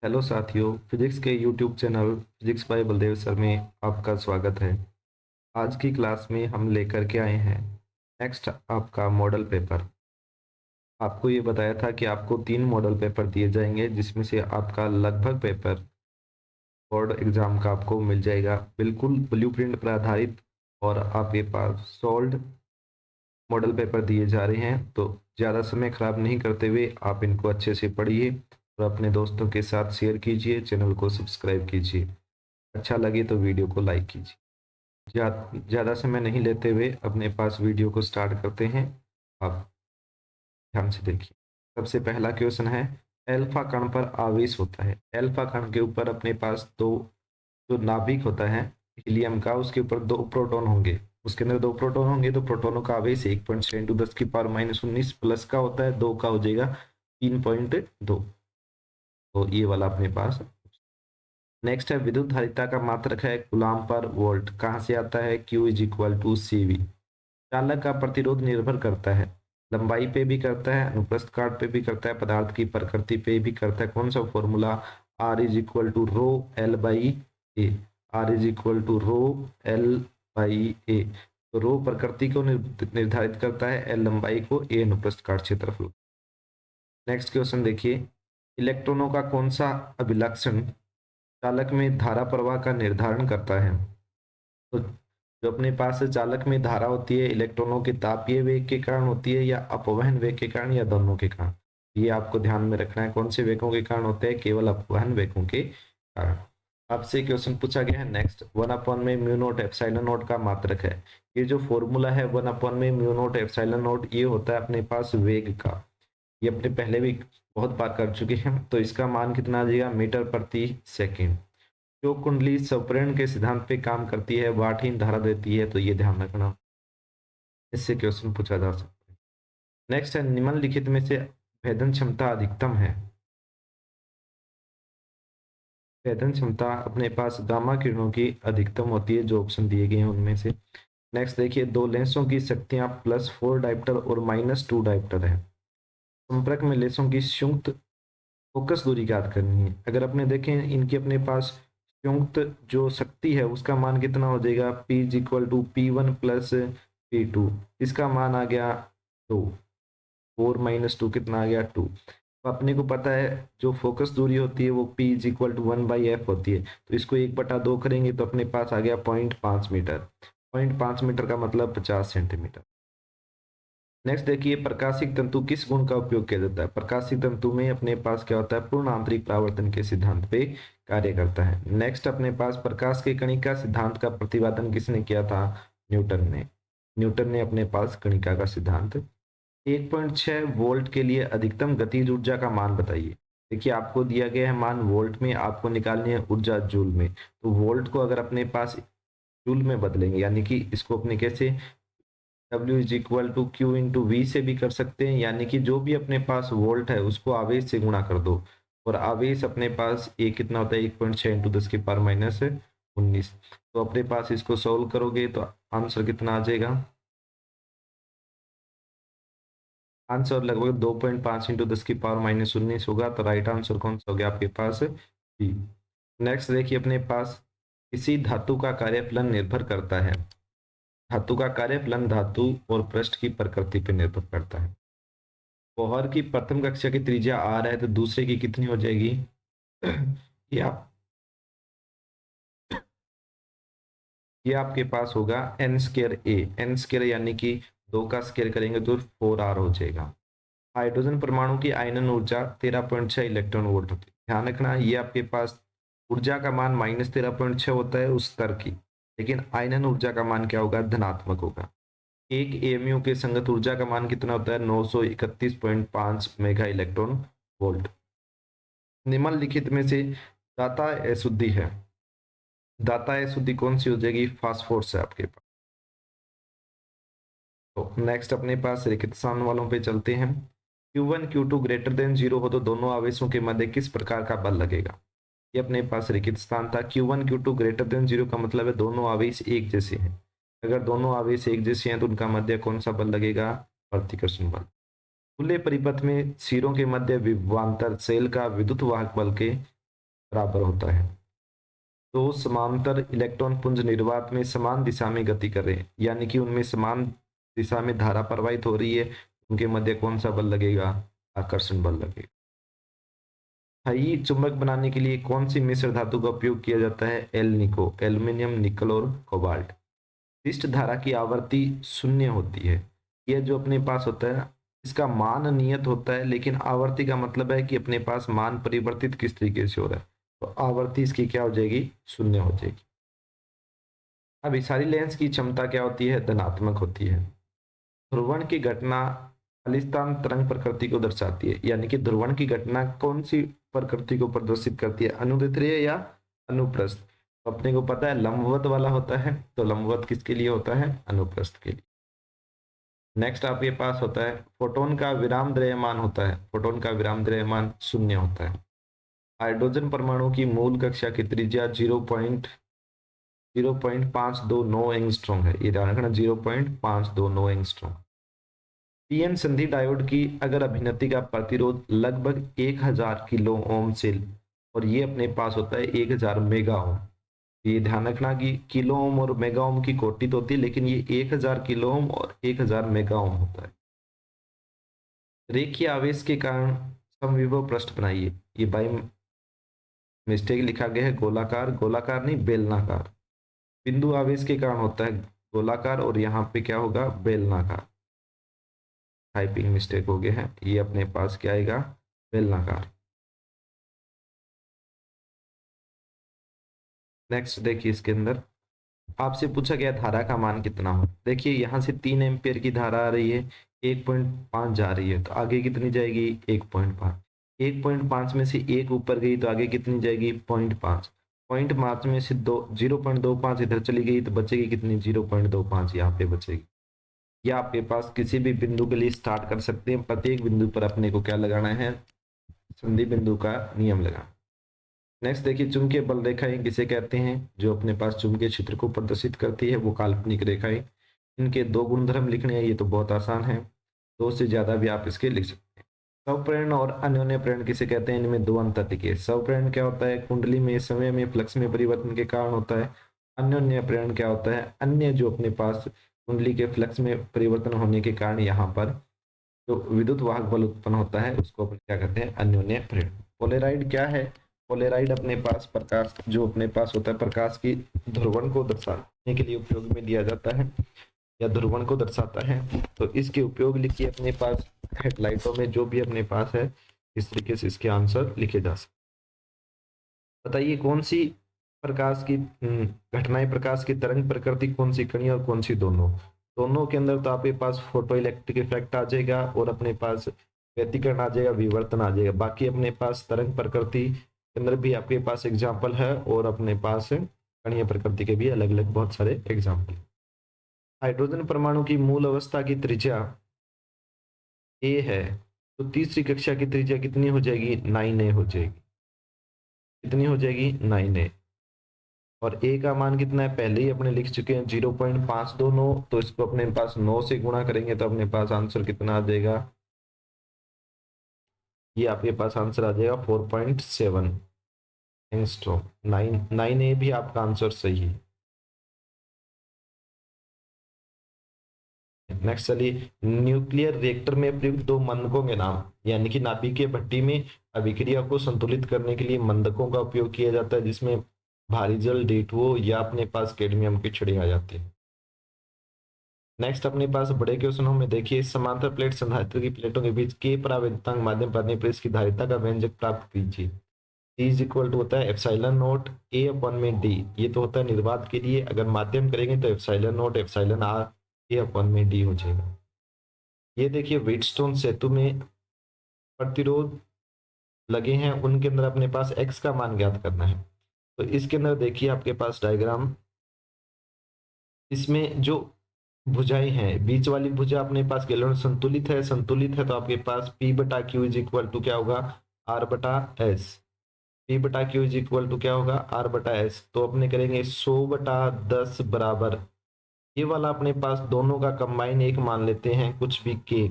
Hello साथियों, physics के YouTube channel physics bye Baldev sir में आपका स्वागत है। आज की क्लास में हम लेकर के आए हैं नेक्स्ट आपका मॉडल पेपर। आपको ये बताया था कि आपको 3 मॉडल पेपर दिए जाएंगे, जिसमें से आपका लगभग पेपर बोर्ड एग्जाम का आपको मिल जाएगा, बिल्कुल ब्लूप्रिंट पर आधारित। और आपके पास सोल्ड मॉडल पेपर दिए जा रहे हैं, तो ज़्यादा समय खराब नहीं करते हुए आप इनको अच्छे से पढ़िए और अपने दोस्तों के साथ शेयर कीजिए, चैनल को सब्सक्राइब कीजिए। अच्छा लगे तो वीडियो को लाइक कीजिए। ज़्यादा समय नहीं लेते हुए अपने पास वीडियो को स्टार्ट करते हैं। आप ध्यान से देखिए। सबसे पहला क्वेश्चन है, एल्फा कण पर आवेश होता है। एल्फा कण के ऊपर अपने पास दो जो नाभिक होता है हीलियम का, उसके ऊपर दो प्रोटॉन होंगे। उसके अंदर दो प्रोटॉन होंगे तो प्रोटॉनों का आवेश 1.6 × 10⁻⁻19 प्लस का होता है, दो का हो जाएगा 3.2। तो ये वाला अपने पास। नेक्स्ट है, विद्युत धारिता का मात्रक है कूलाम पर वोल्ट। कहाँ से आता है? Q = CV। चालक का प्रतिरोध निर्भर करता है, लंबाई पे भी करता है, अनुप्रस्थ काट पे भी करता है, पदार्थ की प्रकृति पे भी करता है। कौन सा formula? R = ρ L/A। R = ρ L/A। तो रो प्रकृति को निर्धारित करता है, एल लंबाई को, ए अनुप्रस्थ काट क्षेत्रफल। नेक्स्ट क्वेश्चन देखिए, इलेक्ट्रॉनों का कौन सा अभिलक्षण चालक में धारा प्रवाह का निर्धारण करता है? तो जो अपने पास चालक में धारा होती है, इलेक्ट्रॉनों के तापीय वेग के कारण होती है, या अपवहन वेग के कारण, या दोनों के कारण? ये आपको ध्यान में रखना है। कौन से वेगों के कारण होते हैं? केवल अपवहन वेगों के कारण। आपसे क्वेश्चन पूछा गया है नेक्स्ट, 1/μ0 ε0 का मात्रक है। ये जो फॉर्मूला है 1/μ0 ε0, ये होता है अपने पास वेग का। ये अपने पहले भी बहुत बार कर चुके हैं। तो इसका मान कितना आ जाएगा? मीटर प्रति सेकेंड। जो कुंडली स्वप्रेरण के सिद्धांत पे काम करती है, वाटहीन धारा देती है, तो ये ध्यान रखना, इससे क्वेश्चन पूछा जा सकता है। नेक्स्ट है, निम्नलिखित में से भेदन क्षमता अधिकतम है। भेदन क्षमता अपने पास गामा किरणों की अधिकतम होती है, जो ऑप्शन दिए गए हैं उनमें से। नेक्स्ट देखिए, दो लेंसों की शक्तियां +4 डायप्टर और -2 डायप्टर है। संपर्क में लेंसों की संयुक्त फोकस दूरी ज्ञात करनी है। अगर अपने देखें, इनकी अपने पास संयुक्त जो शक्ति है उसका मान कितना हो जाएगा? P = P1 + P2। इसका मान आ गया 2। 4 - 2 कितना आ गया? 2। तो अपने को पता है जो फोकस दूरी होती है वो P = 1/f होती है। तो इसको 1/2 करेंगे तो अपने पास आ गया 0.5 मीटर। 0.5 मीटर का मतलब 50 सेंटीमीटर। नेक्स्ट देखिए, प्रकाशिक तंतु किस गुण का उपयोग किया जाता है? प्रकाशिक तंतु में अपने पास क्या होता है? पूर्ण आंतरिक परावर्तन के सिद्धांत पे कार्य करता है। नेक्स्ट अपने पास, प्रकाश के कणिका सिद्धांत का प्रतिपादन किसने किया था? न्यूटन ने। न्यूटन ने अपने पास कणिका का सिद्धांत। 1.6 वोल्ट के लिए अधिकतम गतिज ऊर्जा का मान बताइए। देखिए, आपको दिया गया है मान वोल्ट में, आपको निकालनी है ऊर्जा जूल में। तो वोल्ट को अगर अपने पास जूल में बदलेंगे, यानी कि इसको अपने कैसे, W = Q × V से भी कर सकते हैं, यानी कि जो भी अपने पास वोल्ट है उसको आवेश से गुणा कर दो। और आवेश अपने पास ये कितना होता है? 1.6 × 10⁻−19। तो अपने पास इसको सोल्व करोगे तो आंसर कितना आ जाएगा? आंसर लगभग 2.5 × 10⁻−19 होगा। तो राइट आंसर कौन सा हो गया आपके पास? बी। नेक्स्ट देखिए, अपने पास किसी धातु का कार्यफलन निर्भर करता है। धातु का कार्यफलन धातु और पृष्ठ की प्रकृति पर निर्भर करता है। बोहर की प्रथम कक्षा की त्रिज्या r है, तो दूसरे की कितनी हो जाएगी? ये आप ये आपके पास होगा n²a। n² यानी कि 2 का स्क्वायर करेंगे तो 4r हो जाएगा। हाइड्रोजन परमाणु की आयनन ऊर्जा 13.6 इलेक्ट्रॉन वोल्ट होती है। ध्यान रखना, ये आपके पास ऊर्जा का मान -13.6 होता है उस स्तर की, लेकिन आयनन ऊर्जा का मान क्या होगा? धनात्मक होगा। एक एमयू के संगत ऊर्जा का मान कितना होता है? 931.5 मेगा इलेक्ट्रॉन वोल्ट। निम्नलिखित में से दाता अशुद्धि है। दाता अशुद्धि कौन सी हो जाएगी? फास्फोरस है आपके पास। तो नेक्स्ट अपने पास रिक्त स्थान वालों पे चलते हैं। Q1 Q2 > 0 हो तो दोनों आवेशों के मध्य किस प्रकार का बल लगेगा? ये अपने पास रिक्त स्थान था। Q1 Q2 > 0 का मतलब है दोनों आवेश एक जैसे हैं। अगर दोनों आवेश एक जैसे हैं तो उनका मध्य कौन सा बल लगेगा? प्रतिकर्षण बल। खुले परिपथ में सिरों के मध्य विभवांतर सेल का विद्युत वाहक बल के बराबर होता है। दो समांतर इलेक्ट्रॉन पुंज निर्वात में समान दिशा में गति कर रहे हैं, यानी कि उनमें समान दिशा में धारा प्रवाहित हो रही है, उनके मध्य कौन सा बल लगेगा? आकर्षण बल लगेगा। स्थायी चुंबक बनाने के लिए कौन सी मिश्र धातु का उपयोग किया जाता है? एल्निको, एल्यूमिनियम, निकल और कोबाल्ट। विशिष्ट धारा की आवर्ती शून्य होती है। यह जो अपने पास होता है इसका मान नियत होता है, लेकिन आवर्ती का मतलब है कि अपने पास मान परिवर्तित किस तरीके से हो रहा है, तो आवर्ती इसकी क्या हो जाएगी? शून्य हो जाएगी। अब इस सारी लेंस की क्षमता क्या होती है? धनात्मक होती है। ध्रुवण की घटना खालिस्तान तरंग प्रकृति को दर्शाती है, यानी कि ध्रुवण की घटना कौन सी प्रकृति को प्रदर्शित करती है? अनुदित रे या अनुप्रस्थ? तो अपने को पता है लंबवत वाला होता है, तो लंबवत किसके लिए होता है? अनुप्रस्थ के लिए। नेक्स्ट आपके पास होता है फोटोन का विराम द्रव्यमान होता है, फोटोन का विराम द्रव्यमान शून्य होता है। हाइड्रोजन परमाणु की मूल कक्षा की त्रिज्या 0.529 एंगस्ट्रॉम है, ये ध्यान रखना 0.529 एंगस्ट्रॉम। पीएन संधि डायोड की अगर अभिनति का प्रतिरोध लगभग 1000 किलो ओम से, और ये अपने पास होता है 1000 मेगा ओम। ये ध्यान रखना कि किलो ओम और मेगा ओम की कोटि तो होती है, लेकिन ये 1000 किलो ओम और 1000 मेगा ओम होता है। रेखीय आवेश के कारण समविभव पृष्ठ बनाइए। ये बाई मिस्टेक लिखा गया है गोलाकार, गोलाकार नहीं बेलनाकार। बिंदु आवेश के कारण होता है गोलाकार और यहाँ पे क्या होगा? बेलनाकार। टाइपिंग मिस्टेक हो गया है, ये अपने पास क्या आएगा? बेलनाकार। नेक्स्ट देखिए, इसके अंदर आपसे पूछा गया धारा का मान कितना हो। देखिए यहाँ से 3 एम्पियर की धारा आ रही है, 1.5 जा रही है, तो आगे कितनी जाएगी? 1.5। 1.5 में से एक ऊपर गई तो आगे कितनी जाएगी? 0.5। 0.5 में से 0.25 इधर चली गई तो बचेगी कितनी? 0.25 यहाँ पे बचेगी। या आपके पास किसी भी बिंदु के लिए स्टार्ट कर सकते हैं, प्रत्येक बिंदु पर अपने को क्या लगाना है? संधि बिंदु का नियम लगाना। नेक्स्ट देखिए, चुंबकीय बल रेखाएं किसे कहते हैं? जो अपने पास चुंबकीय क्षेत्र को प्रदर्शित करती है वो काल्पनिक रेखाएं। इनके दो गुणधर्म लिखने हैं, ये तो बहुत आसान है, दो से ज्यादा भी आप इसके लिख सकते हैं। स्वप्रेरण और अन्योन्य प्रेरण किसे कहते हैं? इनमें दो अंतर लिखिए। स्वप्रेरण क्या होता है? कुंडली में समय में फ्लक्स में परिवर्तन के कारण होता है। अन्योन्य प्रेरण क्या होता है? अन्य जो अपने पास कुंडली के फ्लक्स में परिवर्तन होने के कारण यहाँ पर जो विद्युत वाहक बल उत्पन्न होता है उसको अपन क्या कहते हैं? अन्योन्य प्रेरण। पोलेराइड क्या है? पोलेराइड अपने पास प्रकाश जो अपने पास होता है प्रकाश की ध्रुवण को दर्शाने के लिए उपयोग में लिया जाता है, या ध्रुवण को दर्शाता है, तो इसके उपयोग लिखिए अपने पास हेडलाइटों में जो भी अपने पास है, इस तरीके से इसके आंसर लिखे जा सकते। बताइए कौन सी प्रकाश की घटनाएं, प्रकाश की तरंग प्रकृति कौन सी? कणी और कौन सी? दोनों। दोनों के अंदर तो आपके पास फोटो इलेक्ट्रिक इफेक्ट आ जाएगा और अपने पास व्यतिकरण आ जाएगा, विवर्तन आ जाएगा। बाकी अपने पास तरंग प्रकृति के अंदर भी आपके पास एग्जाम्पल है और अपने पास कणीय प्रकृति के भी अलग अलग बहुत सारे एग्जाम्पल। हाइड्रोजन परमाणु की मूल अवस्था की त्रिज्या ए है, तो तीसरी कक्षा की त्रिज्या कितनी हो जाएगी? 9a हो जाएगी। कितनी हो जाएगी? 9a। और ए का मान कितना है? पहले ही अपने लिख चुके हैं 0.529, तो इसको अपने पास 9 से गुणा करेंगे तो अपने पास आंसर कितना आ जाएगा? ये आपके पास आंसर आ जाएगा 4.7 एंगस्ट्रॉम। 9a भी आपका आंसर सही है। नेक्स्ट चलिए, न्यूक्लियर रिएक्टर में प्रयुक्त दो मंदकों के नाम, यानी कि नाभिकीय भट्टी में अभिक्रिया को संतुलित करने के लिए मंदकों का उपयोग किया जाता है, जिसमें भारी जल D2O या अपने पास कैडमियम की छड़ी आ जाती है। नेक्स्ट अपने पास बड़े क्वेश्चनों में देखिए, समांतर प्लेट संधारित्र की प्लेटों के बीच के परावर्तनांक माध्यम पानी प्रेस की धारिता का व्यंजक प्राप्त कीजिए। E इज इक्वल टू होता है एप्सिलॉन नोट A अपॉन में D, ये तो होता है निर्वात के लिए। अगर माध्यम करेंगे तो epsilon note epsilon R A upon में D हो जाएगा। ये देखिए व्हीटस्टोन सेतु में प्रतिरोध लगे हैं, उनके अंदर अपने पास x का मान ज्ञात करना है। तो इसके अंदर देखिए आपके पास डायग्राम, इसमें जो भुजाएं हैं, बीच वाली भुजा अपने पास गैलन संतुलित है, संतुलित है तो आपके पास P बटा क्यू इज इक्वल टू क्या होगा? R बटा एस। P बटा क्यू इज इक्वल टू क्या होगा? R बटा एस। तो अपने करेंगे 100/10 बराबर, ये वाला अपने पास दोनों का कंबाइन एक मान लेते हैं, कुछ भी के,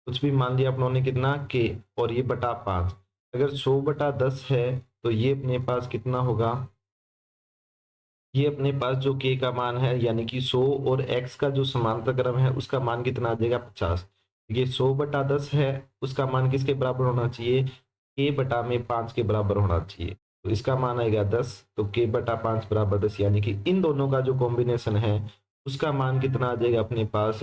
कुछ भी मान लिया अपनों ने, कितना? के, और ये बटा 5। अगर 100/10 है तो ये अपने पास कितना होगा, ये अपने पास जो k का मान है यानी कि 100 और x का जो समांतर क्रम है उसका मान कितना आ जाएगा 50। ये 100/10 है, उसका मान किसके बराबर होना चाहिए, k/5 के बराबर होना चाहिए। तो इसका मान आएगा 10, तो k/5 बराबर 10 यानी कि इन दोनों का जो कॉम्बिनेशन है उसका मान कितना आ जाएगा अपने पास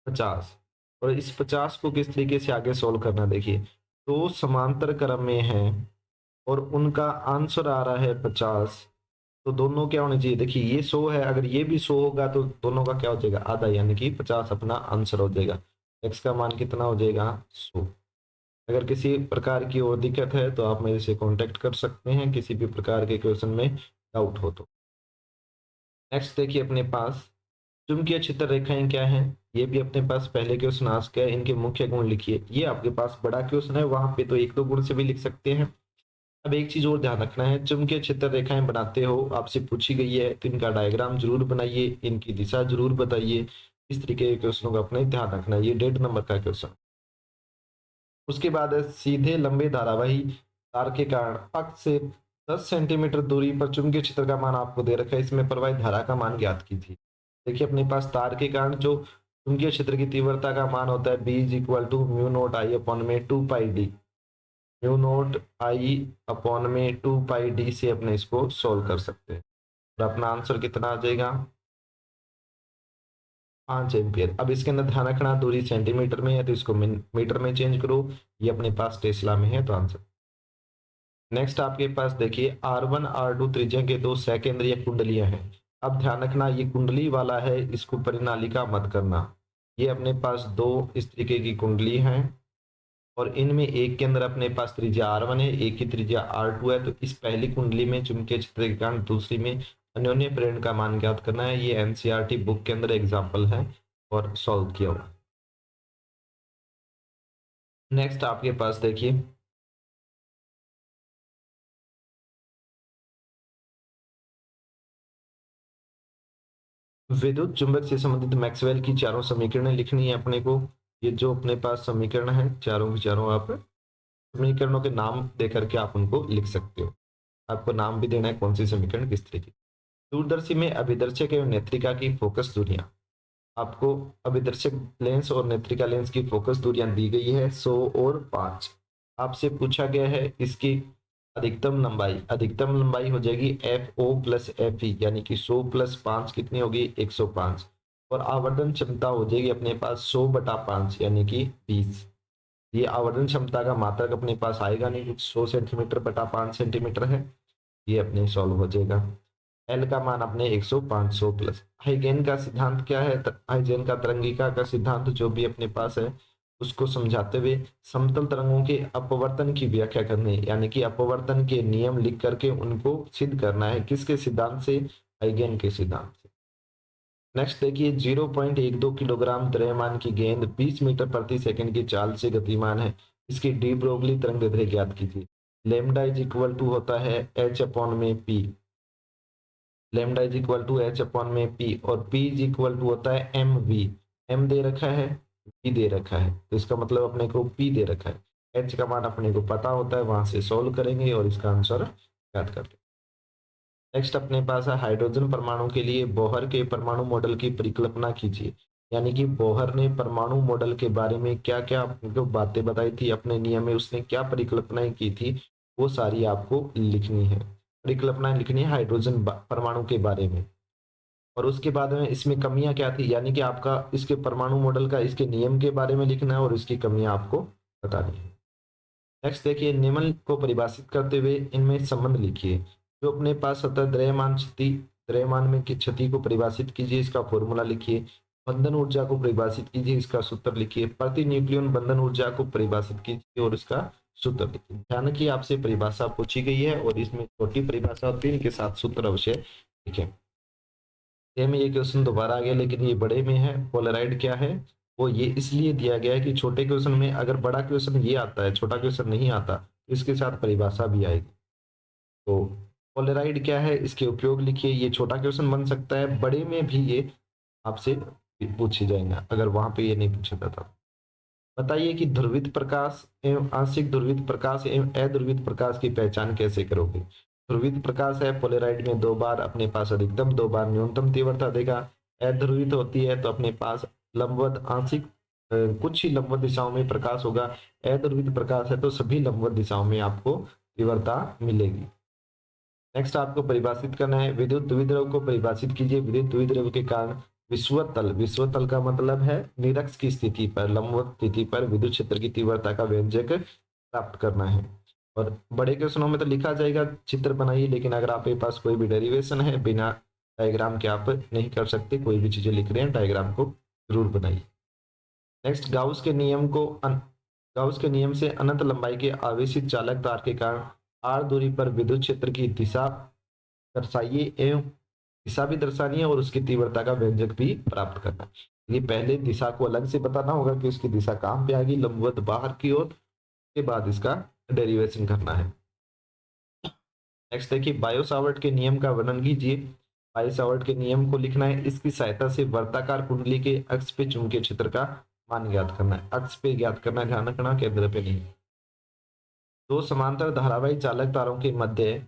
50। और इस 50 को किस तरीके से आगे सोल्व करना, देखिए दो समांतर क्रम में है और उनका आंसर आ रहा है 50, तो दोनों क्या होने चाहिए, देखिए ये 100 है, अगर ये भी 100 होगा तो दोनों का क्या हो जाएगा आधा, यानी कि 50 अपना आंसर हो जाएगा। x का मान कितना हो जाएगा 100। अगर किसी प्रकार की और दिक्कत है तो आप मेरे से कांटेक्ट कर सकते हैं किसी भी प्रकार के क्वेश्चन में डाउट हो तो। नेक्स्ट देखिए अपने पास चुंबकीय क्षेत्र रेखाएं क्या हैं, ये भी अपने पास पहले क्वेश्चन आ चुका है। इनके मुख्य गुण लिखिए, ये आपके पास बड़ा क्वेश्चन है, वहां पे तो एक दो गुण से भी लिख सकते हैं। अब एक चीज और ध्यान रखना है, चुंबकीय क्षेत्र रेखाएं बनाते हो आपसे पूछी गई है तो इनका डायग्राम जरूर बनाइए, इनकी दिशा जरूर बताइए। इस तरीके के क्वेश्चनों का अपने ध्यान रखना है, ये 1.5 नंबर का क्वेश्चन। उसके बाद है सीधे लंबे धारावाही तार के कारण अक्ष से 10 सेंटीमीटर दूरी पर चुंबकीय क्षेत्र का मान आपको दे रखा है, इसमें प्रवाहित धारा का मान ज्ञात कीजिए। देखिए अपने पास तार के कारण जो चुंबकीय क्षेत्र की तीव्रता का मान होता है B is equal to mu naught I upon में 2 pi D, mu naught I upon में 2 पाई डी से अपने इसको सोल्व कर सकते हैं। और अपना आंसर कितना आ जाएगा 5 एम्पियर। अब इसके अंदर ध्यान रखना दूरी सेंटीमीटर में है तो इसको मीटर में चेंज करो, ये अपने पास टेस्ला में है तो आंसर। नेक्स्ट आपके पास देखिए R1 R2 त्रिज्या के दो सकेंद्रीय कुंडलियां हैं। अब ध्यान रखना ये कुंडली वाला है, इसको परिनालिका मत करना। ये अपने पास दो इस तरीके की कुंडली हैं और इनमें एक के अंदर अपने पास त्रिज्या R1 है, एक की त्रिज्या R2 है। तो इस पहली कुंडली में चुंबकीय क्षेत्र के कारण दूसरी में अन्योन्य प्रेरण का मान ज्ञात करना है। ये एनसीईआरटी बुक के अंदर एग्जाम्पल है और सॉल्व किया हुआ। नेक्स्ट आपके पास देखिए विद्युत चुंबक से संबंधित मैक्सवेल की चारों समीकरणें लिखनी है अपने को। ये जो अपने पास समीकरण है चारों की चारों आप समीकरणों के नाम दे करके आप उनको लिख सकते हो। आपको नाम भी देना है कौन सी समीकरण किस तरीके। दूरदर्शी में अभिदर्शक एवं नेत्रिका की फोकस दूरियां, आपको अभिदर्शक लेंस और नेत्रिका लेंस की फोकस दूरियां दी गई है 100 और 5। आपसे पूछा गया है इसकी अधिकतम लंबाई हो जाएगी F O plus F E, यानी कि 100 + 5 कितनी होगी 105। और आवर्धन क्षमता हो जाएगी अपने पास 100/5 यानी कि 20। ये आवर्धन क्षमता का मात्रक अपने पास आएगा नहीं कुछ, 100 सेंटीमीटर बटा 5 सेंटीमीटर है, ये अपने सॉल्व हो जाएगा। एल का मान अपने 100 500 प्लस। हाइगेन का सिद्धांत क्या है, हाइगेन का तरंगिका का सिद्धांत जो भी अपने पास है उसको समझाते हुए समतल तरंगों के अपवर्तन की व्याख्या करनी है, यानी कि अपवर्तन के नियम लिख करके उनको सिद्ध करना है, किसके सिद्धांत से, हाइगेन के सिद्धांत से। नेक्स्ट देखिए 0.12 किलोग्राम द्रव्यमान की गेंद 20 मीटर प्रति सेकंड की चाल से गतिमान है, इसकी डी ब्रोगली तरंग दैर्ध्य ज्ञात कीजिए। लेमडा इज इक्वल टू होता है एच अपॉन में P, lambda is equal to H upon में पी, और पी इज इक्वल टू होता है एम वी। एम दे रखा है, पी दे रखा है, तो इसका मतलब अपने को पी दे रखा है। एच का मान अपने को पता होता है, वहां से सोल्व करेंगे और इसका आंसर याद कर लेंगे। नेक्स्ट अपने पास है हाइड्रोजन परमाणु के लिए बोहर के परमाणु मॉडल की परिकल्पना कीजिए, यानी कि बोहर ने परमाणु मॉडल के बारे में क्या क्या आपको बातें बताई थी, अपने नियम में उसने क्या परिकल्पनाएं की थी, वो सारी आपको लिखनी है। परिकल्पनाएं लिखनी है हाइड्रोजन परमाणु के बारे में। और उसके बाद में इसमें कमियां क्या थी, यानी कि आपका इसके परमाणु मॉडल का इसके नियम के बारे में लिखना है और इसकी कमियां आपको बतानी है। नेक्स्ट देखिए निम्न को परिभाषित करते हुए इनमें संबंध लिखिए। जो अपने पास होता है द्रव्यमान क्षति, द्रव्यमान में की क्षति को परिभाषित कीजिए, इसका फॉर्मूला लिखिए। बंधन ऊर्जा को परिभाषित कीजिए, इसका सूत्र लिखिए। प्रति न्यूक्लियन बंधन ऊर्जा को परिभाषित कीजिए और इसका सूत्र लिखिए। ध्यान रखिए आपसे परिभाषा पूछी गई है और इसमें छोटी परिभाषा होती है, इनके साथ सूत्र अवश्य लिखें। सेम ये क्वेश्चन दोबारा आ गया लेकिन ये बड़े में है। पोलराइड क्या है, वो ये इसलिए दिया गया है कि छोटे क्वेश्चन में अगर बड़ा क्वेश्चन ये आता है छोटा क्वेश्चन नहीं आता तो इसके साथ परिभाषा भी आएगी। तो पोलराइड क्या है, इसके उपयोग लिखिए। ये छोटा क्वेश्चन बन सकता है, बड़े में भी ये आपसे पूछे जाएंगे अगर वहां पे ये नहीं पूछा जाता। बताइए कि ध्रुवित प्रकाश एवं आंशिक ध्रुवित प्रकाश एवं अध्रुवित प्रकाश की पहचान कैसे करोगे। ध्रुवित प्रकाश है पोलेराइड में 2 बार अपने पास अधिकतम, 2 बार न्यूनतम तीव्रता देगा। अध्रुवित होती है तो अपने पास लंबवत आंशिक कुछ ही लंबवत दिशाओं में प्रकाश होगा। अध्रुवित प्रकाश है तो सभी लंबवत दिशाओं में आपको तीव्रता मिलेगी। नेक्स्ट आपको परिभाषित करना है, विद्युत द्विध्रुव को परिभाषित कीजिए। विद्युत द्विध्रुव के कारण विषुवत तल का मतलब है निरक्ष की स्थिति पर, लंबवत स्थिति पर विद्युत क्षेत्र की तीव्रता का व्यंजक प्राप्त करना है। और बड़े क्वेश्चनों में तो लिखा जाएगा चित्र बनाइए, लेकिन अगर आपके पास कोई भी डेरिवेशन है बिना डायग्राम के आप नहीं कर सकते। कोई भी चीजें लिख रहे हैं डायग्राम को जरूर बनाइए। नेक्स्ट गाउस के नियम से अनंत लंबाई के आवेशित चालक तार के कारण r दूरी पर विद्युत क्षेत्र की दिशा दर्शाइए एवं दिशा भी दर्शानी है और उसकी तीव्रता का व्यंजक भी प्राप्त करना है। ये पहले दिशा को अलग से बताना होगा कि उसकी दिशा कहाँ पे आएगी, लंबवत बाहर की ओर, के बाद इसका डेरिवेशन करना है। नेक्स्ट देखिए, बायो सावर्ट के नियम का वर्णन कीजिए। बायो सावर्ट के नियम को लिखना है, इसकी सहायता से वर्ताकार कुंडली के अक्ष पे चुंबकीय क्षेत्र का मान ज्ञात करना है। अक्ष पे ज्ञात करना है, ध्यान रखना, केंद्र पे नहीं। दो समांतर धारावाही चालक तारों के मध्य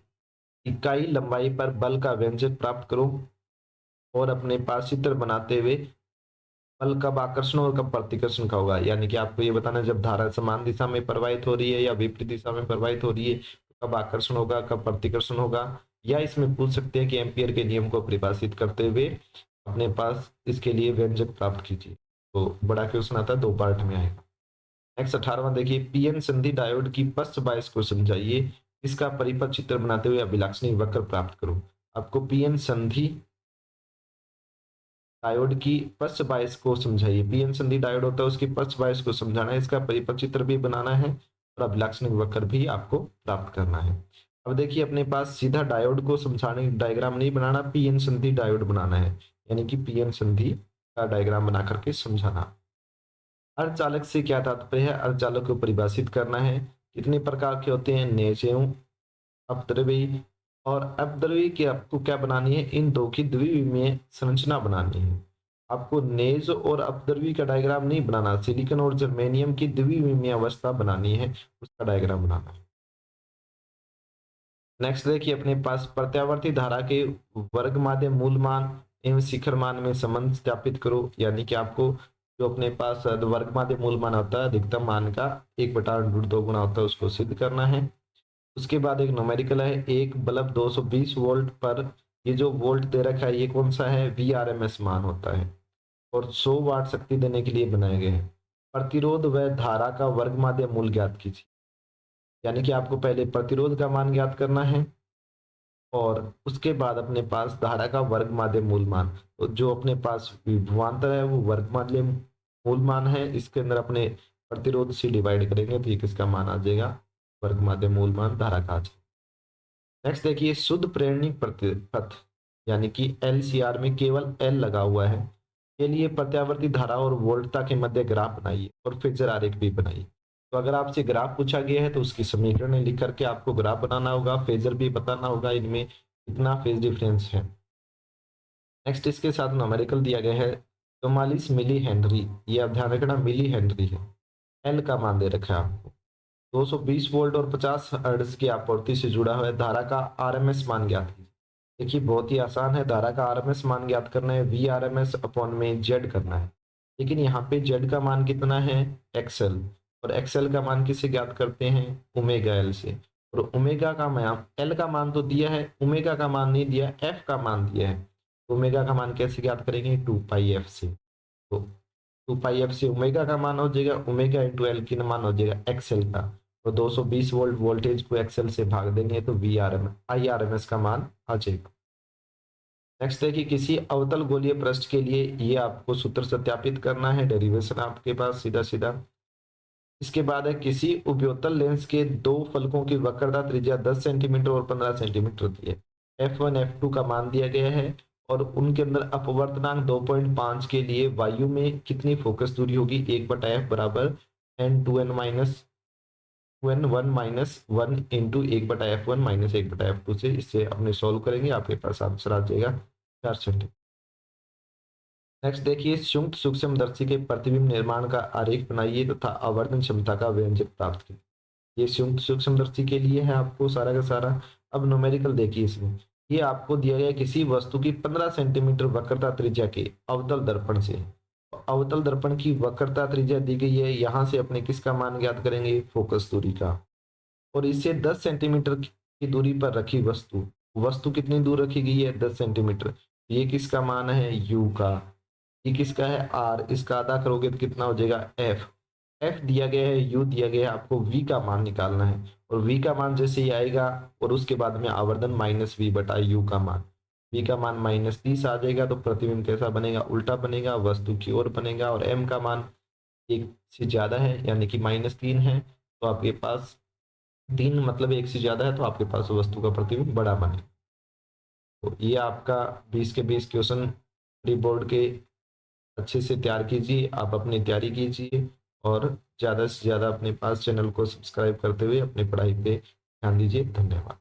इकाई लंबाई पर बल का व्यंजक प्राप्त करो और अपने पास चित्र बनाते हुए बल कब आकर्षण और कब प्रतिकर्षण का होगा। यानी कि आपको ये बताना है जब धारा समान दिशा में प्रवाहित हो रही है या विपरीत दिशा में प्रवाहित हो रही है तो कब आकर्षण होगा, कब प्रतिकर्षण होगा। या इसमें पूछ सकते हैं कि एम्पियर के नियम को परिभाषित करते हुए अपने पास इसके लिए व्यंजक प्राप्त कीजिए। तो बड़ा क्वेश्चन आता है, 2 पार्ट में आएगा। नेक्स्ट 18वां देखिए, पीएन संधि डायोड की पश्च बायस को समझाइए। इसका परिपथ चित्र बनाते हुए अभिलाक्षणिक वक्र प्राप्त करो। आपको पीएन संधि डायोड की पश्च बायस को समझाइए। पीएन संधि डायोड होता है, उसकी पश्च बायस को समझाना है, इसका परिपथ चित्र भी बनाना है और अभिलाक्षणिक वक्र भी आपको प्राप्त करना है। अब देखिए, अपने पास सीधा डायोड को समझाने डायग्राम नहीं बनाना, पीएन संधि डायोड बनाना है, यानी कि पीएन संधि का डायग्राम बना करके समझाना। अर्धचालक से क्या तात्पर्य है, अर्धचालक को परिभाषित करना है। कितने प्रकार के होते हैं, नेज एवं अपद्रव्यी। और अपद्रव्यी की आपको क्या बनानी है, इन दो की द्विविमीय संरचना बनानी है। आपको नेज और अपद्रव्यी का डायग्राम नहीं बनाना, सिलिकॉन और जर्मेनियम की द्विविमीय अवस्था बनानी है, उसका डायग्राम बनाना है। नेक्स्ट देखिए, अपने पास प्रत्यावर्ती धारा के वर्ग माध्य मूल मान एवं शिखर मान में संबंध स्थापित करो। यानी कि आपको जो अपने पास वर्ग माध्य मूल मान होता है अधिकतम मान का 1/√2 गुना होता है, उसको सिद्ध करना है। उसके बाद एक न्यूमेरिकल है, एक बल्ब 220 वोल्ट पर, ये जो वोल्ट दे रखा है ये कौन सा है, VRMS मान होता है और 100 वाट शक्ति देने के लिए बनाए गए हैं। प्रतिरोध व धारा का वर्ग माध्य मूल ज्ञात कीजिए। यानी कि आपको पहले प्रतिरोध का मान ज्ञात करना है और उसके बाद अपने पास धारा का वर्ग माध्य मूल मान। तो जो अपने पास विभवांतर है वो वर्ग माध्य मूल मान है, इसके अंदर अपने प्रतिरोध से डिवाइड करेंगे तो ये किसका मान आ जाएगा, वर्ग माध्य मूल मान धारा का आ जाएगा। नेक्स्ट देखिए, शुद्ध प्रेरणिक पथ यानी कि LCR में केवल L लगा हुआ है के लिए प्रत्यावर्ती धारा और वोल्टता के मध्य ग्राफ बनाइए और फेजर आरेख भी बनाइए। तो अगर आपसे ग्राफ पूछा गया है तो उसकी समीकरण लिख करके आपको ग्राफ बनाना होगा, फेजर भी बताना होगा, इनमें कितना फेज डिफरेंस है। नेक्स्ट इसके साथ न्यूमेरिकल दिया गया है 44 मिली हेनरी, ये आप ध्यान रखना मिली हेनरी है। एल का मान दे रखा है आपको 220 वोल्ट और 50 हर्ट्ज की आपूर्ति से जुड़ा हुआ है। धारा का आरएमएस मान ज्ञात कीजिए। देखिए बहुत ही आसान है, धारा का आरएमएस मान ज्ञात करना है, VRMS अपॉन में जेड करना है। लेकिन यहाँ पे जेड का मान कितना है, एक्सएल, और एक्सएल का मान किससे ज्ञात करते हैं, ओमेगा एल से। और ओमेगा का मान, एल का मान तो दिया है, ओमेगा का मान नहीं दिया, एफ का मान दिया है। ओमेगा का मान कैसे ज्ञात करेंगे, 2πf से। तो 2πf से ओमेगा का मान हो जाएगा, ओमेगा इंटू एल की मान हो जाएगा एक्सएल का। तो 220 वोल्ट वोल्टेज को एक्सएल से भाग देंगे तो IRMS का मान आ जाएगा। नेक्स्ट है कि किसी अवतल गोलीय पृष्ठ के लिए ये आपको सूत्र सत्यापित करना है, डेरिवेशन आपके पास सीधा सीधा। इसके बाद है, किसी उपयोतल लेंस के दो फलकों की वक्रता त्रिज्या 10 सेंटीमीटर और 15 सेंटीमीटर दी है। F1 F2 का मान दिया गया है और उनके अंदर अपवर्तनांक 2.5 के लिए वायु में कितनी फोकस दूरी होगी, 1/f बराबर n2n minus 2n1 minus 1 into 1/f1 minus 1/f2 से। इससे अपने सॉल्व करेंगे, आपके पास आंसर आ जाएगा 4 सेंटीमीटर। नेक्स्ट देखिए, संयुक्त सूक्ष्मदर्शी के प्रतिबिंब निर्माण का आरेख बनाइए तथा आवर्धन क्षमता का व्यंजक प्राप्त कीजिए। ये संयुक्त सूक्ष्मदर्शी के लिए है आपको सारा का सारा। अब न्यूमेरिकल देखिए इसमें, ये आपको दिया गया किसी वस्तु की 15 सेंटीमीटर वक्रता त्रिज्या के अवतल दर्पण से। अवतल दर्पण की वक्रता त्रिज्या दी गई है, यहाँ से अपने किसका मान ज्ञात करेंगे, फोकस दूरी का। और इससे 10 सेंटीमीटर की दूरी पर रखी वस्तु, वस्तु कितनी दूर रखी गई है, 10 सेंटीमीटर। ये किसका मान है, यू का। ये किसका है, आर। इसका आधा करोगे तो कितना हो जाएगा, एफ। एफ दिया गया है, यू दिया गया है, आपको वी का मान निकालना है। और वी का मान जैसे ही आएगा और उसके बाद में आवर्धन माइनस वी बटा यू का मान। वी का मान -30 आ जाएगा तो प्रतिबिंब कैसा बनेगा, उल्टा बनेगा, वस्तु की ओर बनेगा। और एम का मान 1 से ज्यादा है यानी कि -3 है, तो आपके पास 3 मतलब 1 से ज्यादा है तो आपके पास वस्तु का प्रतिबिंब बड़ा बनेगा। तो ये आपका 20 के 20 क्वेश्चन प्री बोर्ड के अच्छे से तैयार कीजिए, आप अपनी तैयारी कीजिए और ज़्यादा से ज़्यादा अपने पास चैनल को सब्सक्राइब करते हुए अपनी पढ़ाई पे ध्यान दीजिए। धन्यवाद।